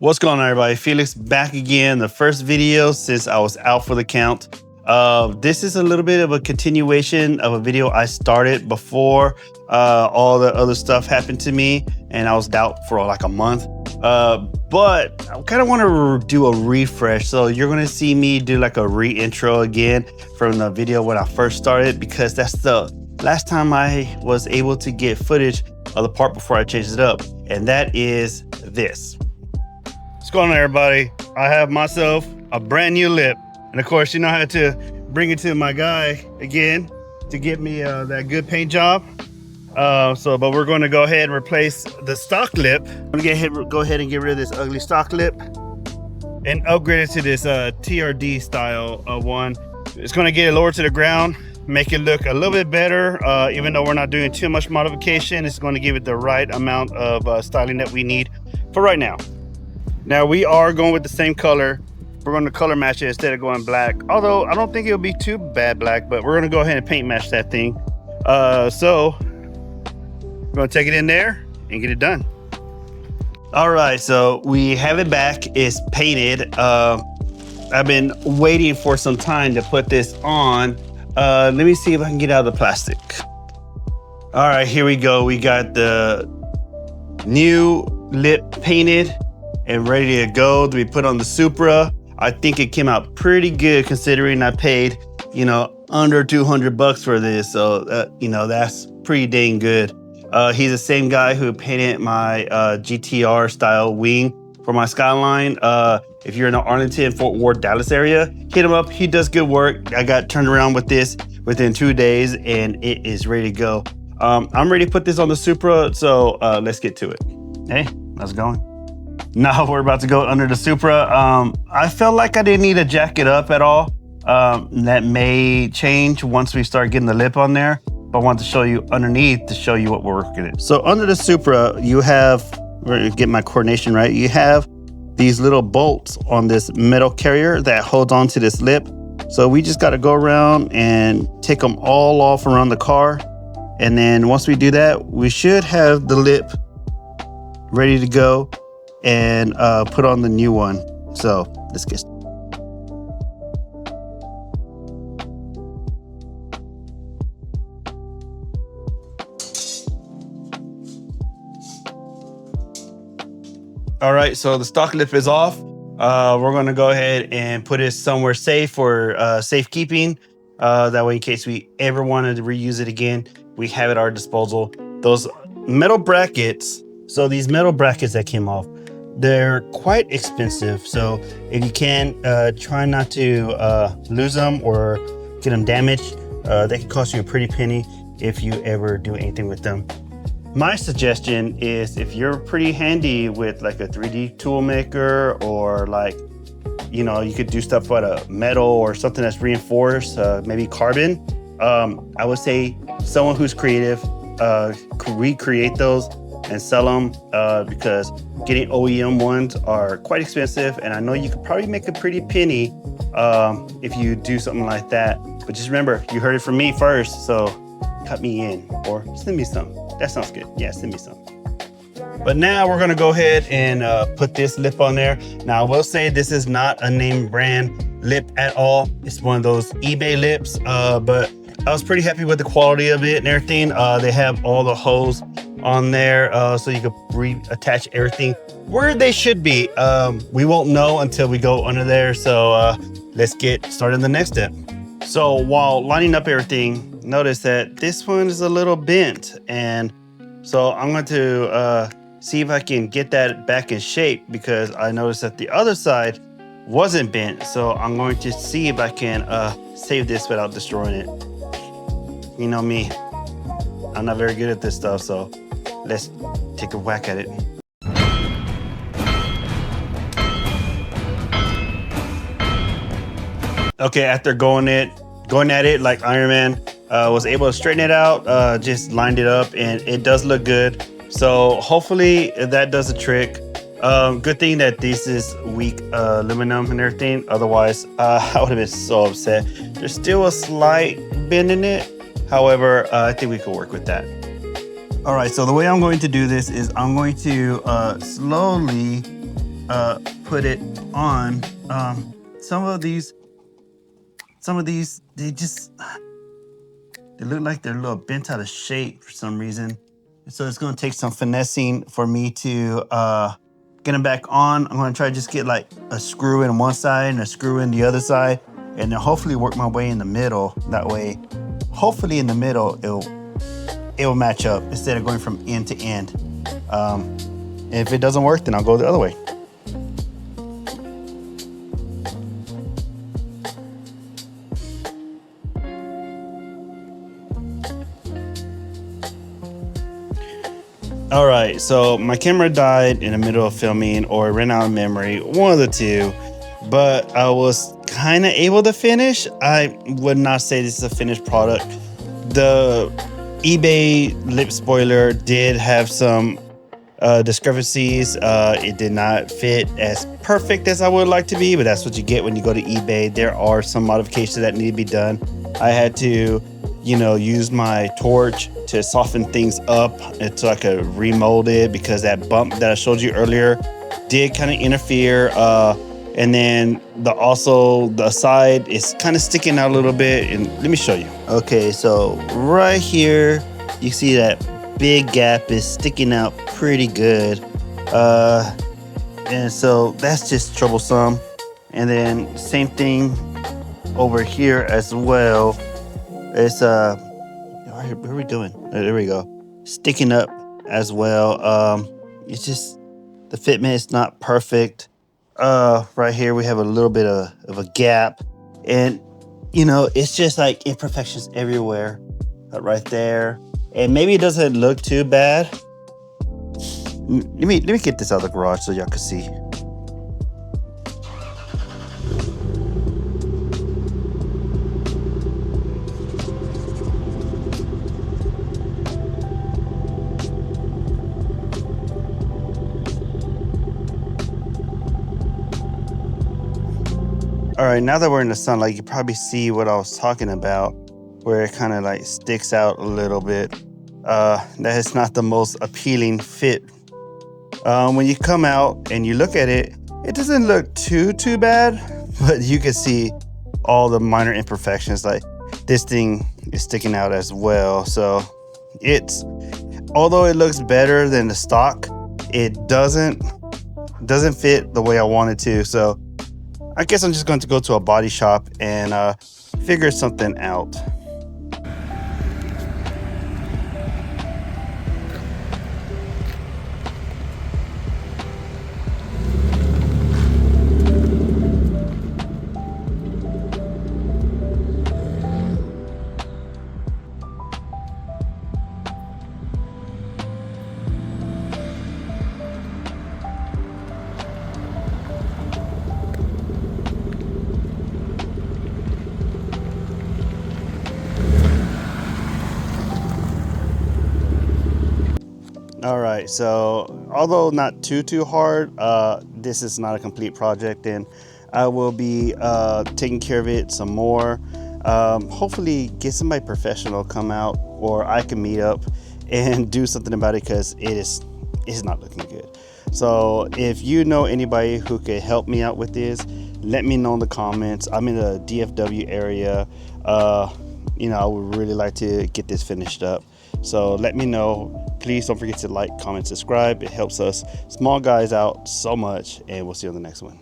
What's going on, everybody? Felix back again. The first video since I was out for the count. This is a little bit of a continuation of a video I started before all the other stuff happened to me, and I was out for like a month. But I kind of want to do a refresh. So you're going to see me do like a re-intro again from the video when I first started, because that's the last time I was able to get footage of the part before I changed it up. And that is this. What's going on, everybody? I have myself a brand new lip. And of course, you know, I had to bring it to my guy again to get me that good paint job. But we're going to go ahead and replace the stock lip. I'm gonna go ahead and get rid of this ugly stock lip and upgrade it to this TRD-style one. It's going to get it lower to the ground, make it look a little bit better. Even though we're not doing too much modification, it's going to give it the right amount of styling that we need for right now. Now we are going with the same color. We're going to color match it instead of going black. Although I don't think it'll be too bad black, but we're going to go ahead and paint match that thing. So we're going to take it in there and get it done. All right, so we have it back. It's painted. I've been waiting for some time to put this on. Let me see if I can get out of the plastic. All right, here we go. We got the new lip painted and ready to go to be put on the Supra. I think it came out pretty good considering I paid, you know, under 200 bucks for this. So, you know, that's pretty dang good. He's the same guy who painted my GTR style wing for my Skyline. If you're in the Arlington, Fort Worth, Dallas area, hit him up. He does good work. I got turned around with this within 2 days and it is ready to go. I'm ready to put this on the Supra. So let's get to it. Hey, how's it going? Now we're about to go under the Supra. I felt like I didn't need to jack it up at all. That may change once we start getting the lip on there, but I want to show you underneath to show you what we're working at. So under the Supra, you have, we're gonna get my coordination right, you have these little bolts on this metal carrier that holds on to this lip. So we just got to go around and take them all off around the car. And then once we do that, we should have the lip ready to go and put on the new one. So let's get started. All right, so the stock lip is off. We're gonna go ahead and put it somewhere safe for safekeeping. That way, in case we ever wanted to reuse it again, we have it at our disposal. Those metal brackets, so these metal brackets that came off, they're quite expensive. So if you can, try not to lose them or get them damaged. They can cost you a pretty penny if you ever do anything with them. My suggestion is, if you're pretty handy with like a 3D tool maker, or like, you know, you could do stuff out of metal or something that's reinforced, maybe carbon. I would say someone who's creative, recreate those and sell them, because getting OEM ones are quite expensive, and I know you could probably make a pretty penny if you do something like that. But just remember, you heard it from me first, so cut me in or send me some. That sounds good. Yeah, send me some. But now we're gonna go ahead and put this lip on there. Now I will say this is not a name brand lip at all. It's one of those eBay lips, but I was pretty happy with the quality of it and everything. They have all the holes on there, so you can reattach everything where they should be. We won't know until we go under there. So let's get started on the next step. So while lining up everything, notice that this one is a little bent, and so I'm going to see if I can get that back in shape, because I noticed that the other side wasn't bent. So I'm going to see if I can save this without destroying it. You know me, I'm not very good at this stuff, so let's take a whack at it. Okay, after going at it like Iron Man, was able to straighten it out, just lined it up, and it does look good. So hopefully that does the trick. Good thing that this is weak aluminum and everything. Otherwise, I would have been so upset. There's still a slight bend in it. However, I think we could work with that. All right, so the way I'm going to do this is I'm going to slowly put it on. Some of these, they look like they're a little bent out of shape for some reason. So it's gonna take some finessing for me to get them back on. I'm gonna try to just get like a screw in one side and a screw in the other side, and then hopefully work my way in the middle. That way, hopefully in the middle, it'll match up instead of going from end to end. And if it doesn't work, then I'll go the other way. All right, so my camera died in the middle of filming, or it ran out of memory, one of the two, but I was kind of able to finish. I would not say this is a finished product. The eBay lip spoiler did have some discrepancies. It did not fit as perfect as I would like to be, but that's what you get when you go to eBay. There are some modifications that need to be done. I had to, use my torch to soften things up so I could remold it, because that bump that I showed you earlier did kind of interfere. And then the side is kind of sticking out a little bit. And let me show you. Okay, so right here, you see that big gap is sticking out pretty good. And so that's just troublesome. And then same thing over here as well. It's where are we doing? There we go. Sticking up as well. It's just the fitment is not perfect. Right here we have a little bit of a gap, and it's just like imperfections everywhere. Right there, and maybe it doesn't look too bad. Let me get this out of the garage so y'all can see. All right, now that we're in the sunlight, you can probably see what I was talking about, where it kind of like sticks out a little bit. That is not the most appealing fit. When you come out and you look at it, it doesn't look too bad, but you can see all the minor imperfections. Like this thing is sticking out as well. So although it looks better than the stock, it doesn't fit the way I want it to. So I guess I'm just going to go to a body shop and figure something out. All right, so although not too hard, this is not a complete project, and I will be taking care of it some more. Hopefully get somebody professional come out, or I can meet up and do something about it, because it's not looking good. So if you know anybody who could help me out with this, let me know in the comments. I'm in the DFW area. I would really like to get this finished up. So let me know. Please don't forget to like, comment, subscribe. It helps us small guys out so much, and we'll see you on the next one.